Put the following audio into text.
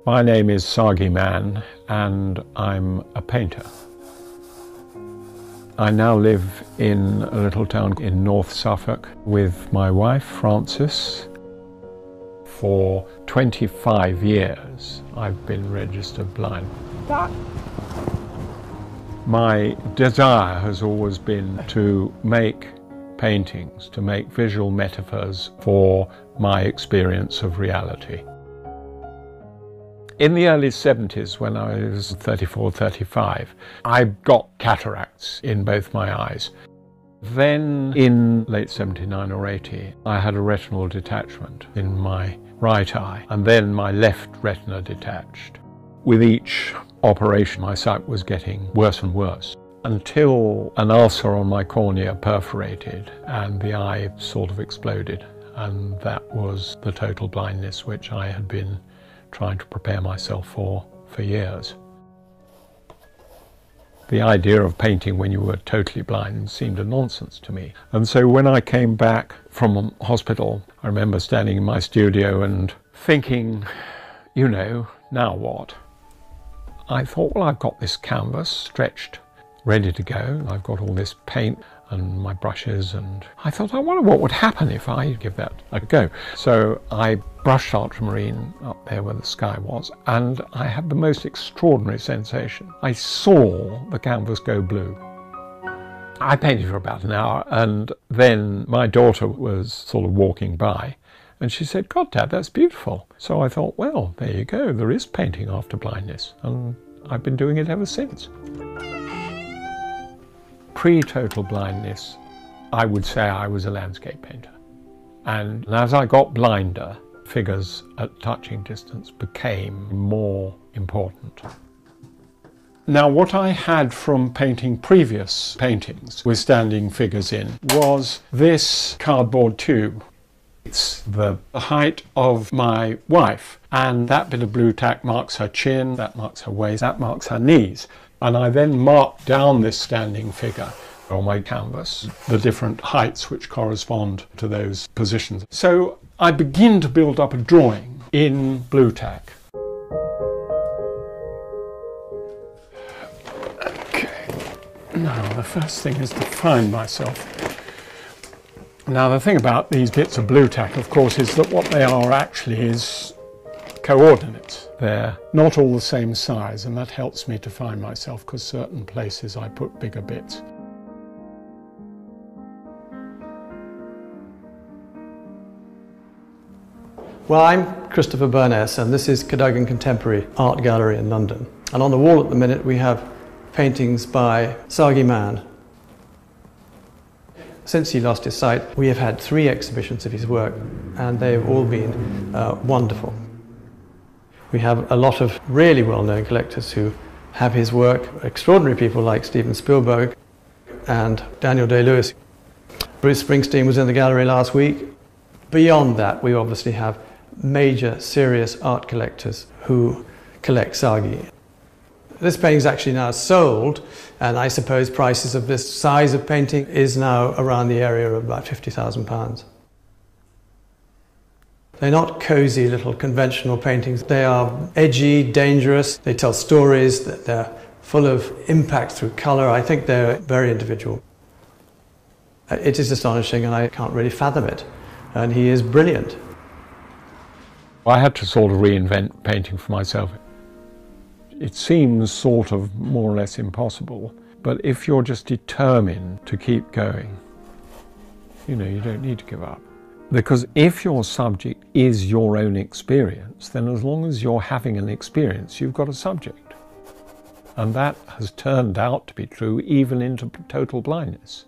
My name is Sargy Mann and I'm a painter. I now live in a little town in North Suffolk with my wife Frances. For 25 years I've been registered blind. My desire has always been to make paintings, to make visual metaphors for my experience of reality. In the early 70s, when I was 34, 35, I got cataracts in both my eyes. Then in late 79 or 80, I had a retinal detachment in my right eye, and then my left retina detached. With each operation, my sight was getting worse and worse, until an ulcer on my cornea perforated and the eye sort of exploded. And that was the total blindness which I had been trying to prepare myself for years. The idea of painting when you were totally blind seemed a nonsense to me. And so when I came back from hospital, I remember standing in my studio and thinking, you know, now what? I thought, well, I've got this canvas stretched, ready to go. I've got all this paint and my brushes, and I thought, I wonder what would happen if I give that a go. So I brushed ultramarine up there where the sky was, and I had the most extraordinary sensation. I saw the canvas go blue. I painted for about an hour, and then my daughter was sort of walking by, and she said, God, Dad, that's beautiful. So I thought, well, there you go, there is painting after blindness, and I've been doing it ever since. Pre-total blindness, I would say I was a landscape painter. And as I got blinder, figures at touching distance became more important. Now, what I had from painting previous paintings with standing figures in was this cardboard tube. It's the height of my wife, and that bit of blue tack marks her chin, that marks her waist, that marks her knees. And I then marked down this standing figure on my canvas, the different heights which correspond to those positions. So I begin to build up a drawing in blue tack. Okay, now the first thing is to find myself. Now the thing about these bits of blue tack, of course, is that what they are actually is coordinates. They're not all the same size, and that helps me to find myself, because certain places I put bigger bits. Well, I'm Christopher Burness, and this is Cadogan Contemporary Art Gallery in London. And on the wall at the minute we have paintings by Sargy Mann. Since he lost his sight, we have had 3 exhibitions of his work, and they've all been wonderful. We have a lot of really well-known collectors who have his work, extraordinary people like Steven Spielberg and Daniel Day-Lewis. Bruce Springsteen was in the gallery last week. Beyond that, we obviously have major, serious art collectors who collect Sargy. This painting is actually now sold, and I suppose prices of this size of painting is now around the area of about £50,000. They're not cosy little conventional paintings. They are edgy, dangerous. They tell stories. They're full of impact through colour. I think they're very individual. It is astonishing, and I can't really fathom it. And he is brilliant. I had to sort of reinvent painting for myself. It seems sort of more or less impossible, but if you're just determined to keep going, you know, you don't need to give up. Because if your subject is your own experience, then as long as you're having an experience, you've got a subject. And that has turned out to be true even into total blindness.